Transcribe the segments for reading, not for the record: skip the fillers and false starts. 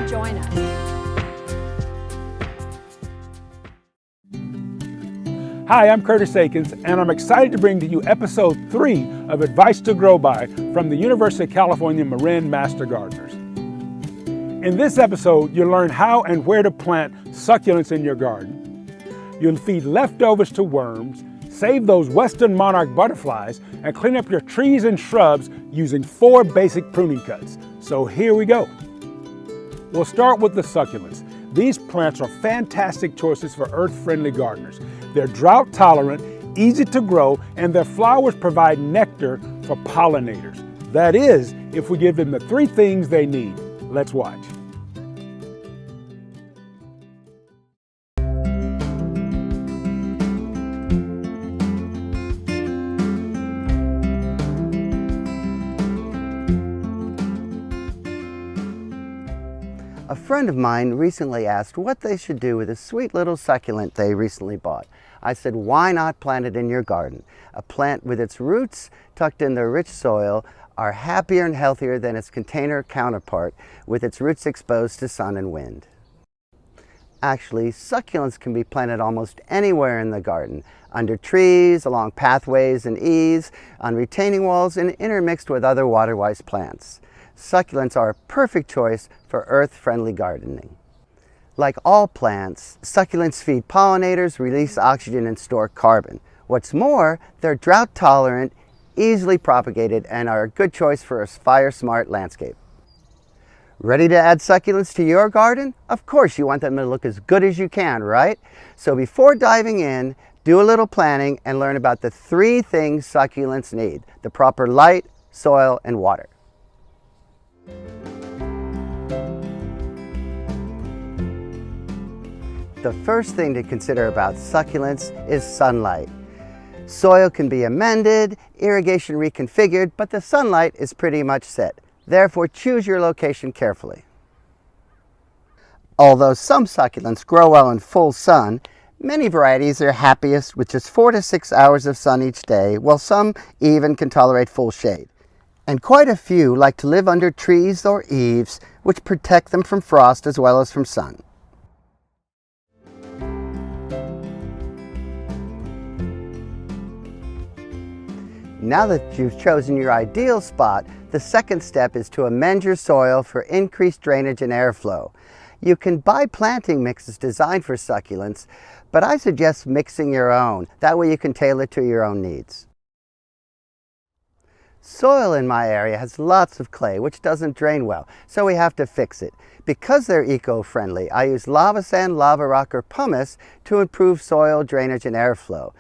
to join us. Hi, I'm Curtis Akins, and I'm excited to bring to you episode 3 of Advice to Grow By from the University of California Marin Master Gardeners. In this episode, you'll learn how and where to plant succulents in your garden. You'll feed leftovers to worms, save those Western Monarch butterflies, and clean up your trees and shrubs using 4 basic pruning cuts. So here we go. We'll start with the succulents. These plants are fantastic choices for earth-friendly gardeners. They're drought-tolerant, easy to grow, and their flowers provide nectar for pollinators. That is, if we give them the 3 things they need. Let's watch. A friend of mine recently asked what they should do with a sweet little succulent they recently bought. I said, why not plant it in your garden? A plant with its roots tucked in the rich soil are happier and healthier than its container counterpart with its roots exposed to sun and wind. Actually, succulents can be planted almost anywhere in the garden, under trees, along pathways and eaves, on retaining walls, and intermixed with other water-wise plants. Succulents are a perfect choice for earth-friendly gardening. Like all plants, succulents feed pollinators, release oxygen, and store carbon. What's more, they're drought-tolerant, easily propagated, and are a good choice for a fire-smart landscape. Ready to add succulents to your garden? Of course, you want them to look as good as you can, right? So before diving in, do a little planning and learn about the 3 things succulents need: the proper light, soil, and water. The first thing to consider about succulents is sunlight. Soil can be amended, irrigation reconfigured, but the sunlight is pretty much set. Therefore, choose your location carefully. Although some succulents grow well in full sun, many varieties are happiest with just 4 to 6 hours of sun each day, while some even can tolerate full shade. And quite a few like to live under trees or eaves, which protect them from frost as well as from sun. Now that you've chosen your ideal spot, the second step is to amend your soil for increased drainage and airflow. You can buy planting mixes designed for succulents, but I suggest mixing your own. That way you can tailor it to your own needs. Soil in my area has lots of clay, which doesn't drain well, so we have to fix it. Because they're eco-friendly, I use lava sand, lava rock, or pumice to improve soil drainage and airflow.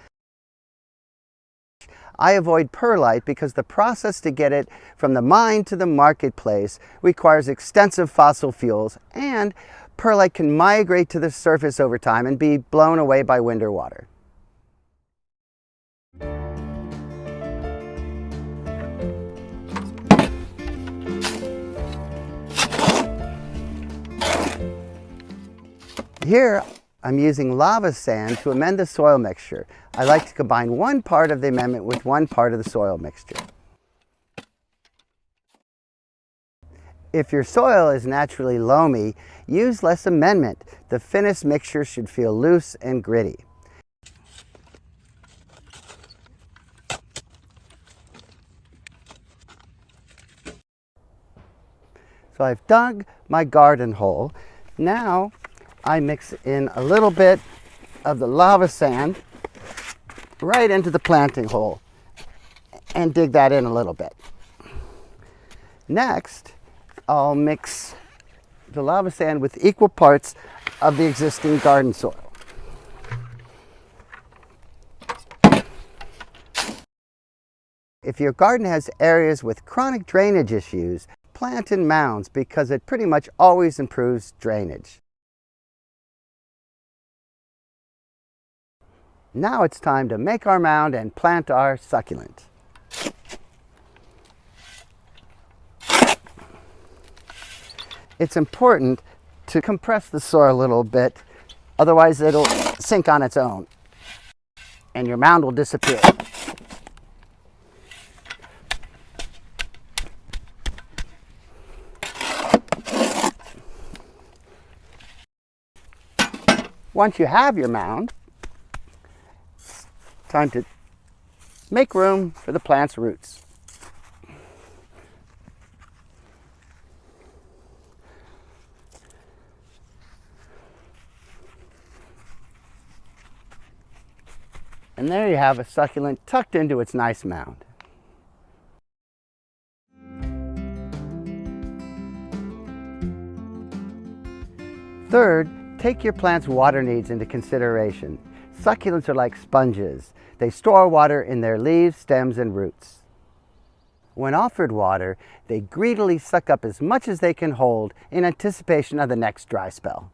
I avoid perlite because the process to get it from the mine to the marketplace requires extensive fossil fuels, and perlite can migrate to the surface over time and be blown away by wind or water. Here, I'm using lava sand to amend the soil mixture. I like to combine one part of the amendment with one part of the soil mixture. If your soil is naturally loamy, use less amendment. The finished mixture should feel loose and gritty. So I've dug my garden hole. Now I mix in a little bit of the lava sand right into the planting hole and dig that in a little bit. Next, I'll mix the lava sand with equal parts of the existing garden soil. If your garden has areas with chronic drainage issues, plant in mounds because it pretty much always improves drainage. Now it's time to make our mound and plant our succulent. It's important to compress the soil a little bit, otherwise it'll sink on its own and your mound will disappear. Once you have your mound, it's time to make room for the plant's roots. And there you have a succulent tucked into its nice mound. Third, take your plant's water needs into consideration. Succulents are like sponges. They store water in their leaves, stems, and roots. When offered water, they greedily suck up as much as they can hold in anticipation of the next dry spell.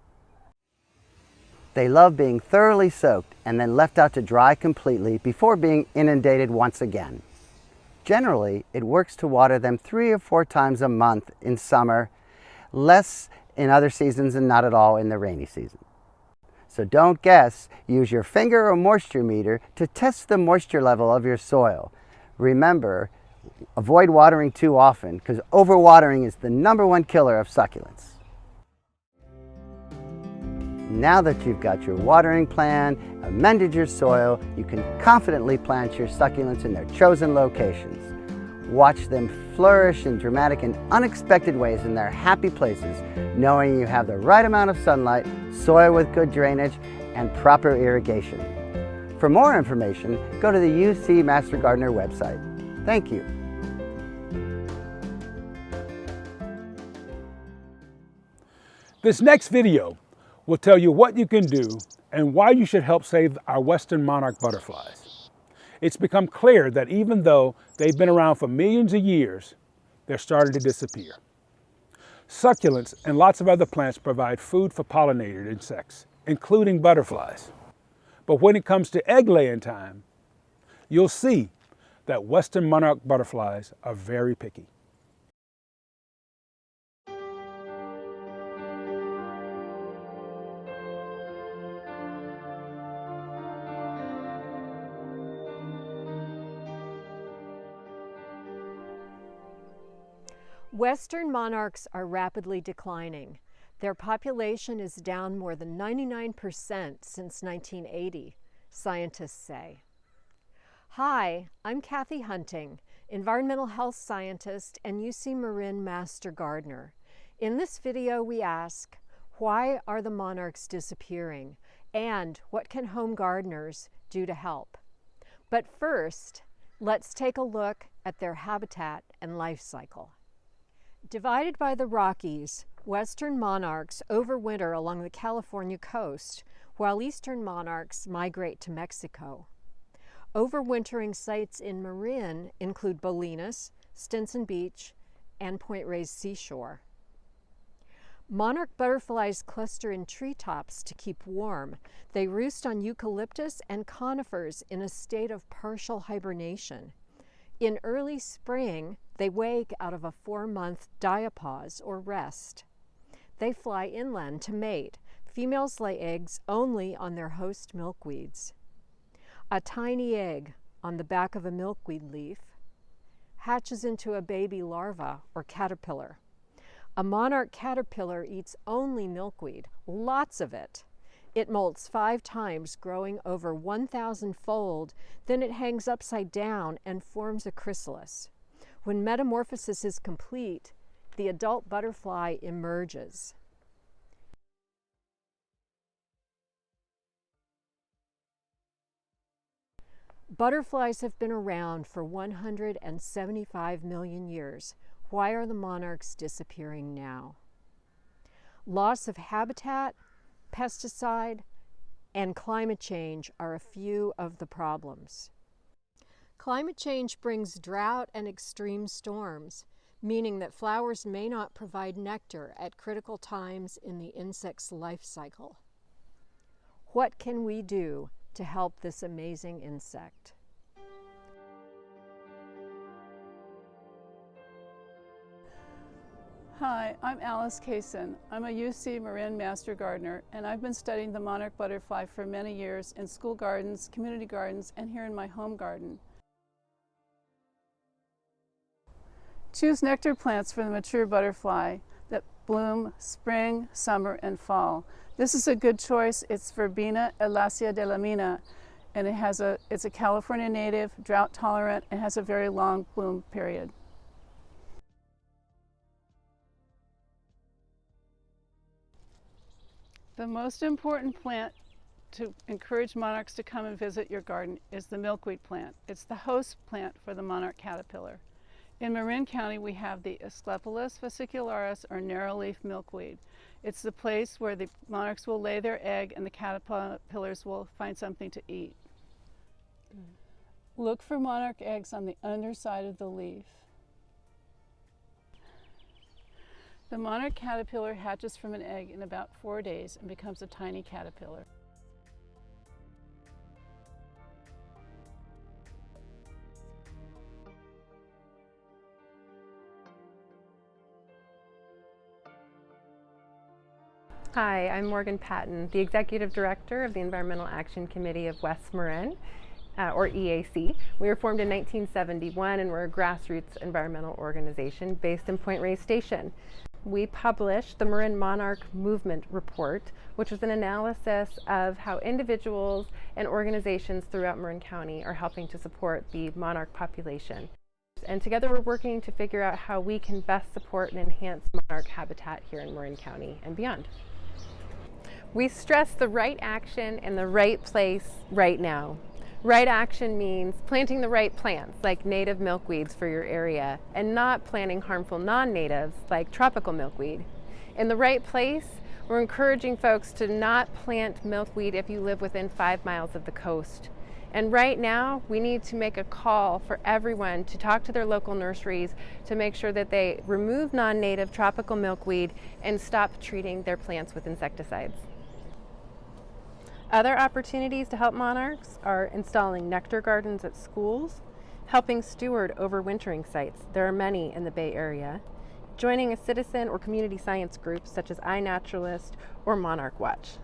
They love being thoroughly soaked and then left out to dry completely before being inundated once again. Generally, it works to water them 3 or 4 times a month in summer, less in other seasons and not at all in the rainy season. So don't guess, use your finger or moisture meter to test the moisture level of your soil. Remember, avoid watering too often because overwatering is the #1 killer of succulents. Now that you've got your watering plan, amended your soil, you can confidently plant your succulents in their chosen locations. Watch them flourish in dramatic and unexpected ways in their happy places, knowing you have the right amount of sunlight, soil with good drainage, and proper irrigation. For more information, go to the UC Master Gardener website. Thank you. This next video will tell you what you can do and why you should help save our Western monarch butterflies. It's become clear that even though they've been around for millions of years, they're starting to disappear. Succulents and lots of other plants provide food for pollinated insects, including butterflies. But when it comes to egg laying time, you'll see that Western monarch butterflies are very picky. Western monarchs are rapidly declining. Their population is down more than 99% since 1980, scientists say. Hi, I'm Kathy Hunting, environmental health scientist and UC Marin Master Gardener. In this video, we ask, why are the monarchs disappearing? And what can home gardeners do to help? But first, let's take a look at their habitat and life cycle. Divided by the Rockies, Western monarchs overwinter along the California coast, while Eastern monarchs migrate to Mexico. Overwintering sites in Marin include Bolinas, Stinson Beach, and Point Reyes Seashore. Monarch butterflies cluster in treetops to keep warm. They roost on eucalyptus and conifers in a state of partial hibernation. In early spring, they wake out of a 4-month diapause or rest. They fly inland to mate. Females lay eggs only on their host milkweeds. A tiny egg on the back of a milkweed leaf hatches into a baby larva or caterpillar. A monarch caterpillar eats only milkweed, lots of it. It molts 5 times, growing over 1,000-fold. Then it hangs upside down and forms a chrysalis. When metamorphosis is complete, the adult butterfly emerges. Butterflies have been around for 175 million years. Why are the monarchs disappearing now? Loss of habitat, pesticide, and climate change are a few of the problems. Climate change brings drought and extreme storms, meaning that flowers may not provide nectar at critical times in the insect's life cycle. What can we do to help this amazing insect? Hi, I'm Alice Kaysen. I'm a UC Marin Master Gardener, and I've been studying the monarch butterfly for many years in school gardens, community gardens, and here in my home garden. Choose nectar plants for the mature butterfly that bloom spring, summer, and fall. This is a good choice. It's Verbena elacia de la Mina, and it's a California native, drought tolerant, and has a very long bloom period. The most important plant to encourage monarchs to come and visit your garden is the milkweed plant. It's the host plant for the monarch caterpillar. In Marin County, we have the Asclepias fascicularis, or narrowleaf milkweed. It's the place where the monarchs will lay their egg and the caterpillars will find something to eat. Look for monarch eggs on the underside of the leaf. The monarch caterpillar hatches from an egg in about 4 days and becomes a tiny caterpillar. Hi, I'm Morgan Patton, the Executive Director of the Environmental Action Committee of West Marin, or EAC. We were formed in 1971 and we're a grassroots environmental organization based in Point Reyes Station. We published the Marin Monarch Movement Report, which was an analysis of how individuals and organizations throughout Marin County are helping to support the monarch population. And together we're working to figure out how we can best support and enhance monarch habitat here in Marin County and beyond. We stress the right action in the right place right now. Right action means planting the right plants, like native milkweeds for your area, and not planting harmful non-natives, like tropical milkweed. In the right place, we're encouraging folks to not plant milkweed if you live within 5 miles of the coast. And right now, we need to make a call for everyone to talk to their local nurseries to make sure that they remove non-native tropical milkweed and stop treating their plants with insecticides. Other opportunities to help monarchs are installing nectar gardens at schools, helping steward overwintering sites, there are many in the Bay Area, joining a citizen or community science group such as iNaturalist or Monarch Watch.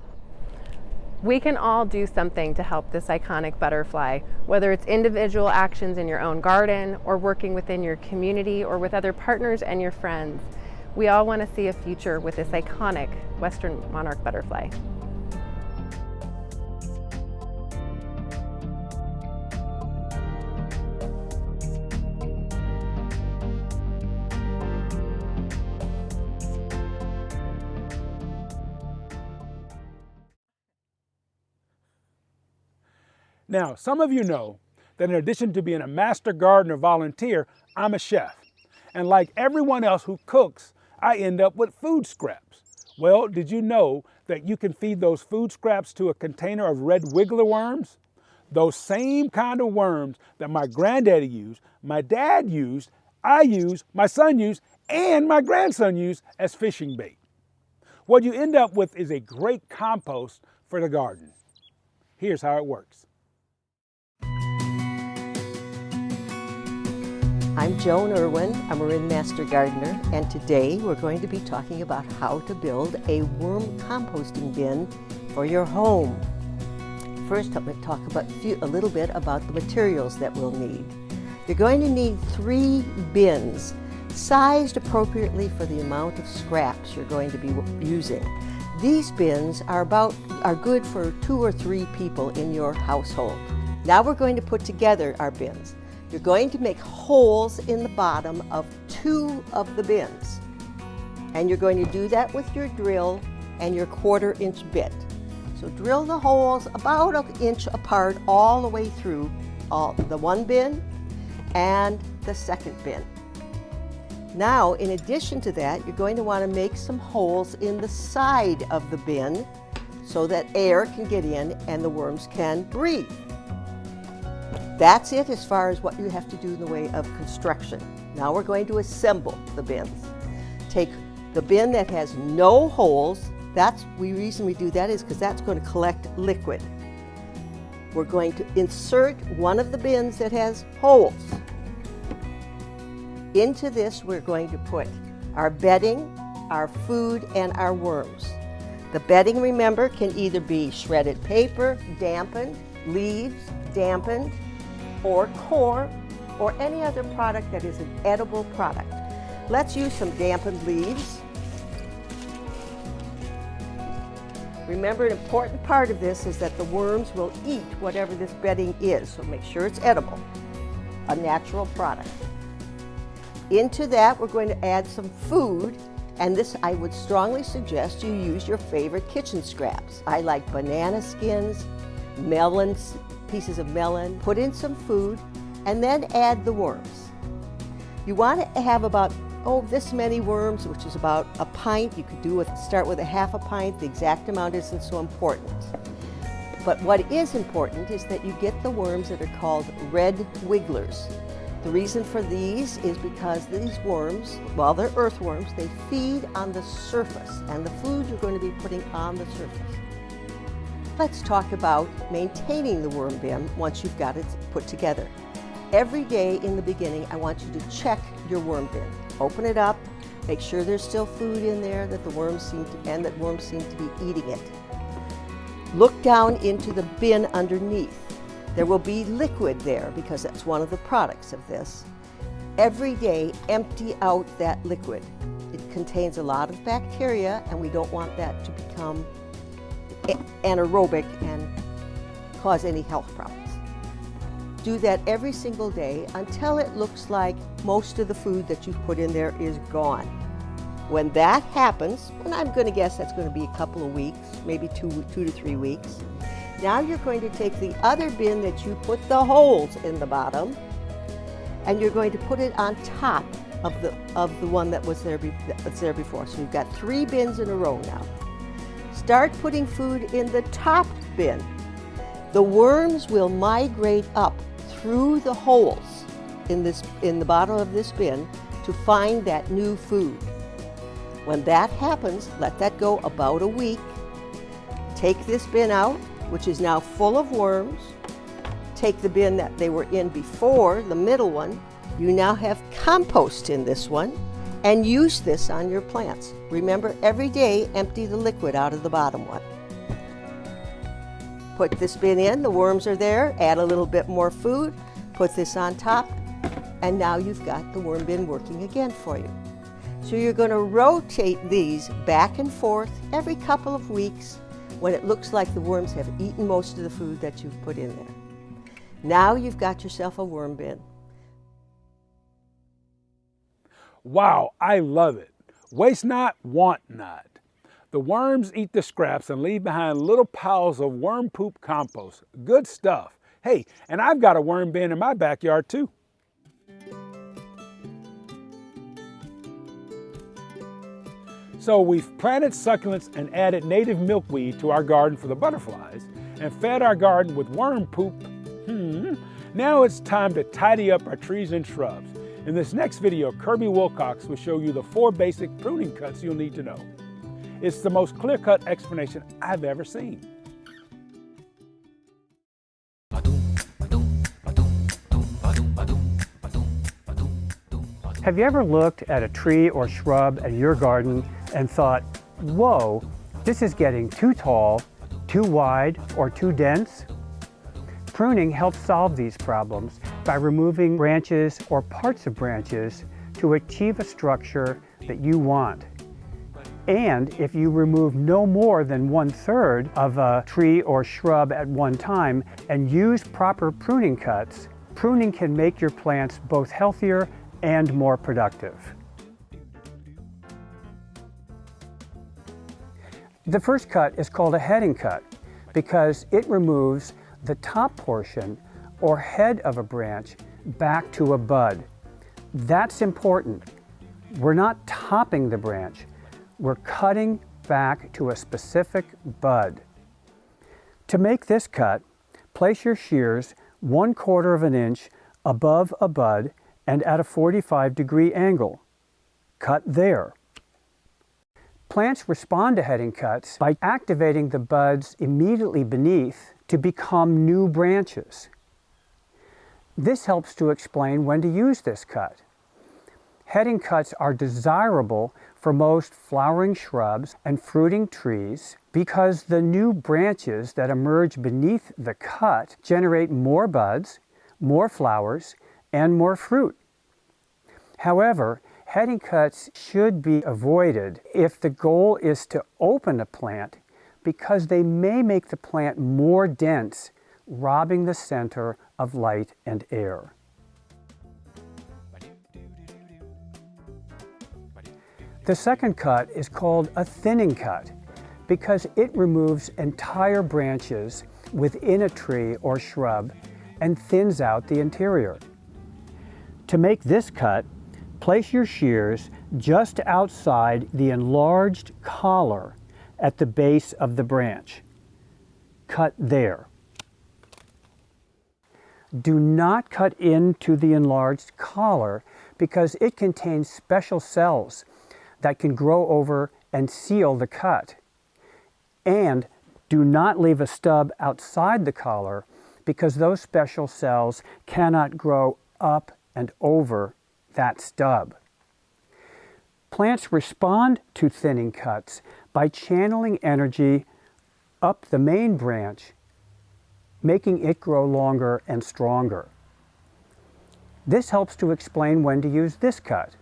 We can all do something to help this iconic butterfly, whether it's individual actions in your own garden or working within your community or with other partners and your friends. We all want to see a future with this iconic Western monarch butterfly. Now, some of you know that in addition to being a Master Gardener volunteer, I'm a chef. And like everyone else who cooks, I end up with food scraps. Well, did you know that you can feed those food scraps to a container of red wiggler worms? Those same kind of worms that my granddaddy used, my dad used, I used, my son used, and my grandson used as fishing bait. What you end up with is a great compost for the garden. Here's how it works. I'm Joan Irwin, a Marin Master Gardener, and today we're going to be talking about how to build a worm composting bin for your home. First, I'm going to talk about a little bit about the materials that we'll need. You're going to need 3 bins, sized appropriately for the amount of scraps you're going to be using. These bins are good for 2 or 3 people in your household. Now we're going to put together our bins. You're going to make holes in the bottom of 2 of the bins. And you're going to do that with your drill and your 1/4 inch bit. So drill the holes about 1 inch apart all the way through the one bin and the second bin. Now, in addition to that, you're going to want to make some holes in the side of the bin so that air can get in and the worms can breathe. That's it as far as what you have to do in the way of construction. Now we're going to assemble the bins. Take the bin that has no holes. The reason we do that is because that's going to collect liquid. We're going to insert one of the bins that has holes. Into this we're going to put our bedding, our food, and our worms. The bedding, remember, can either be shredded paper, dampened, leaves, dampened, or corn, or any other product that is an edible product. Let's use some dampened leaves. Remember, an important part of this is that the worms will eat whatever this bedding is, so make sure it's edible, a natural product. Into that, we're going to add some food, and this I would strongly suggest you use your favorite kitchen scraps. I like banana skins, melons, pieces of melon. Put in some food, and then add the worms. You want to have about this many worms, which is about a pint. You could start with a half a pint. The exact amount isn't so important. But what is important is that you get the worms that are called red wigglers. The reason for these is because these worms, well, they're earthworms, they feed on the surface, and the food you're going to be putting on the surface. Let's talk about maintaining the worm bin once you've got it put together. Every day in the beginning, I want you to check your worm bin. Open it up, make sure there's still food in there that worms seem to be eating it. Look down into the bin underneath. There will be liquid there because that's one of the products of this. Every day, empty out that liquid. It contains a lot of bacteria, and we don't want that to become anaerobic and cause any health problems. Do that every single day until it looks like most of the food that you've put in there is gone. When that happens, and I'm going to guess that's going to be a couple of weeks, maybe two to 3 weeks, now you're going to take the other bin that you put the holes in the bottom, and you're going to put it on top of the one that was there before. So you've got 3 bins in a row now. Start putting food in the top bin. The worms will migrate up through the holes in the bottom of this bin to find that new food. When that happens, let that go about a week. Take this bin out, which is now full of worms. Take the bin that they were in before, the middle one. You now have compost in this one, and use this on your plants. Remember, every day, empty the liquid out of the bottom one. Put this bin in, the worms are there, add a little bit more food, put this on top, and now you've got the worm bin working again for you. So you're going to rotate these back and forth every couple of weeks when it looks like the worms have eaten most of the food that you've put in there. Now you've got yourself a worm bin. Wow, I love it. Waste not, want not. The worms eat the scraps and leave behind little piles of worm poop compost. Good stuff. Hey, and I've got a worm bin in my backyard too. So we've planted succulents and added native milkweed to our garden for the butterflies and fed our garden with worm poop. Now it's time to tidy up our trees and shrubs. In this next video, Kirby Wilcox will show you the 4 basic pruning cuts you'll need to know. It's the most clear-cut explanation I've ever seen. Have you ever looked at a tree or shrub in your garden and thought, whoa, this is getting too tall, too wide, or too dense? Pruning helps solve these problems by removing branches or parts of branches to achieve a structure that you want. And if you remove no more than 1/3 of a tree or shrub at one time and use proper pruning cuts, pruning can make your plants both healthier and more productive. The first cut is called a heading cut because it removes the top portion or head of a branch back to a bud. That's important. We're not topping the branch. We're cutting back to a specific bud. To make this cut, place your shears 1/4 of an inch above a bud and at a 45-degree angle. Cut there. Plants respond to heading cuts by activating the buds immediately beneath to become new branches. This helps to explain when to use this cut. Heading cuts are desirable for most flowering shrubs and fruiting trees because the new branches that emerge beneath the cut generate more buds, more flowers, and more fruit. However, heading cuts should be avoided if the goal is to open a plant because they may make the plant more dense, robbing the center of light and air. The second cut is called a thinning cut because it removes entire branches within a tree or shrub and thins out the interior. To make this cut, place your shears just outside the enlarged collar at the base of the branch. Cut there. Do not cut into the enlarged collar because it contains special cells that can grow over and seal the cut. And do not leave a stub outside the collar because those special cells cannot grow up and over that stub. Plants respond to thinning cuts by channeling energy up the main branch, making it grow longer and stronger. This helps to explain when to use this cut.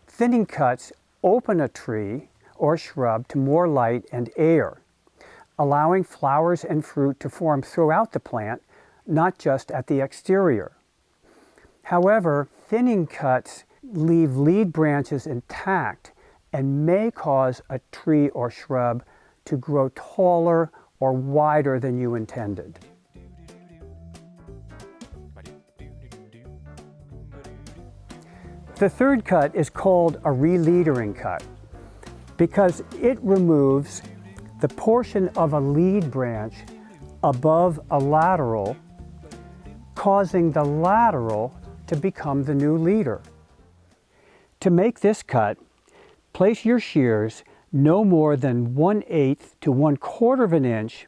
Thinning cuts open a tree or shrub to more light and air, allowing flowers and fruit to form throughout the plant, not just at the exterior. However, thinning cuts leave lead branches intact and may cause a tree or shrub to grow taller or wider than you intended. The third cut is called a releadering cut because it removes the portion of a lead branch above a lateral, causing the lateral to become the new leader. To make this cut, place your shears no more than 1/8 to 1/4 of an inch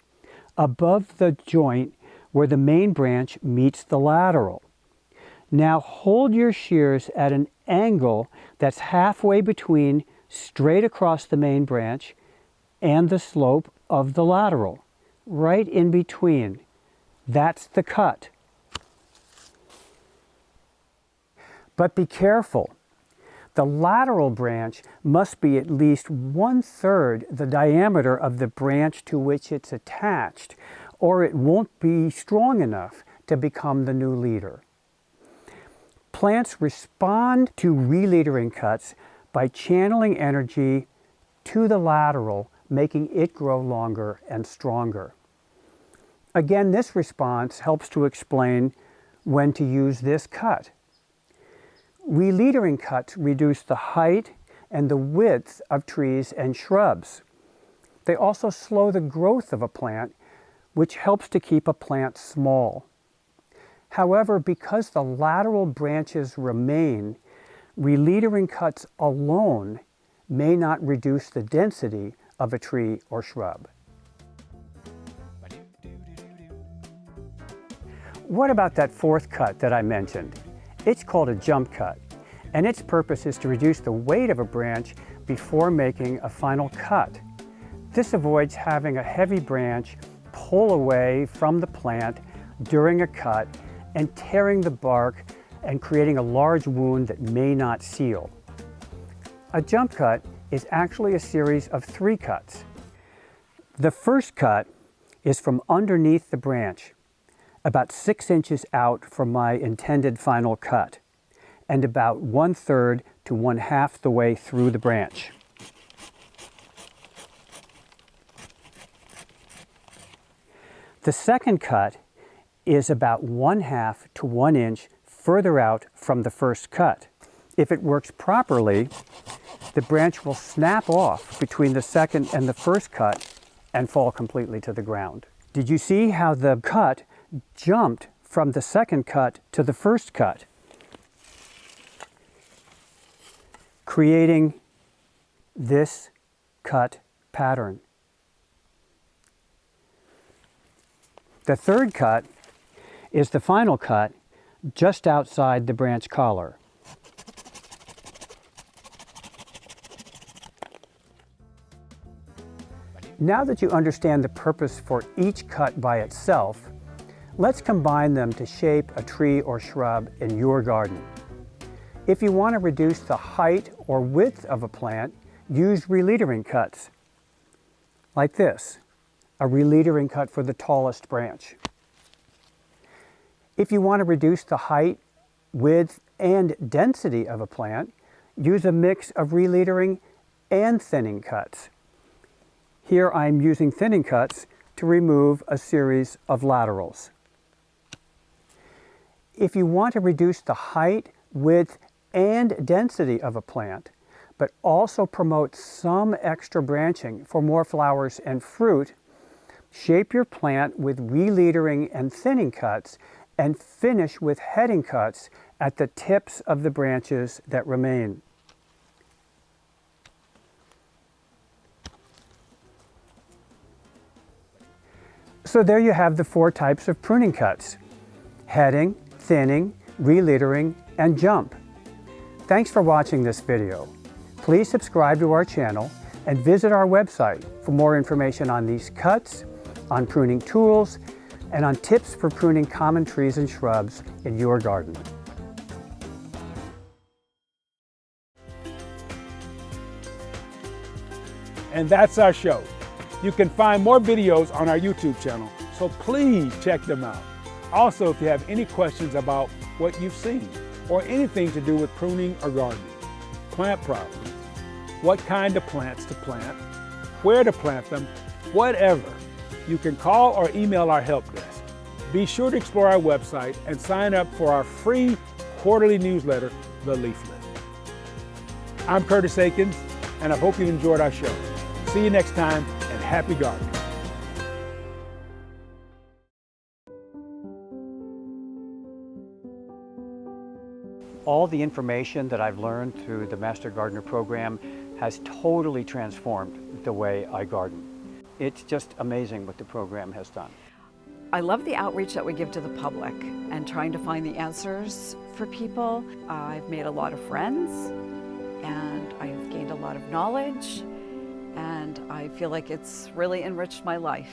above the joint where the main branch meets the lateral. Now hold your shears at an angle that's halfway between straight across the main branch and the slope of the lateral, right in between. That's the cut. But be careful. The lateral branch must be at least 1/3 the diameter of the branch to which it's attached, or it won't be strong enough to become the new leader. Plants respond to releadering cuts by channeling energy to the lateral, making it grow longer and stronger. Again, this response helps to explain when to use this cut. Releadering cuts reduce the height and the width of trees and shrubs. They also slow the growth of a plant, which helps to keep a plant small. However, because the lateral branches remain, releadering cuts alone may not reduce the density of a tree or shrub. What about that fourth cut that I mentioned? It's called a jump cut, and its purpose is to reduce the weight of a branch before making a final cut. This avoids having a heavy branch pull away from the plant during a cut and tearing the bark and creating a large wound that may not seal. A jump cut is actually a series of 3 cuts. The first cut is from underneath the branch, about 6 inches out from my intended final cut, and about 1/3 to 1/2 the way through the branch. The second cut is about 1/2 to 1 inch further out from the first cut. If it works properly, the branch will snap off between the second and the first cut and fall completely to the ground. Did you see how the cut jumped from the second cut to the first cut, creating this cut pattern? The third cut is the final cut just outside the branch collar. Now that you understand the purpose for each cut by itself, let's combine them to shape a tree or shrub in your garden. If you want to reduce the height or width of a plant, use releadering cuts. like this, a releadering cut for the tallest branch. If you want to reduce the height, width, and density of a plant, use a mix of releadering and thinning cuts. Here I'm using thinning cuts to remove a series of laterals. If you want to reduce the height, width, and density of a plant, but also promote some extra branching for more flowers and fruit, shape your plant with releadering and thinning cuts and finish with heading cuts at the tips of the branches that remain. So there you have the 4 types of pruning cuts: heading, thinning, releadering, and jump. Thanks for watching this video. Please subscribe to our channel and visit our website for more information on these cuts, on pruning tools, and on tips for pruning common trees and shrubs in your garden. And that's our show. You can find more videos on our YouTube channel, so please check them out. Also, if you have any questions about what you've seen or anything to do with pruning or gardening, plant problems, what kind of plants to plant, where to plant them, whatever, you can call or email our help desk. Be sure to explore our website and sign up for our free quarterly newsletter, The Leaflet. I'm Curtis Akins, and I hope you enjoyed our show. See you next time, and happy gardening. All the information that I've learned through the Master Gardener program has totally transformed the way I garden. It's just amazing what the program has done. I love the outreach that we give to the public and trying to find the answers for people. I've made a lot of friends and I've gained a lot of knowledge, and I feel like it's really enriched my life.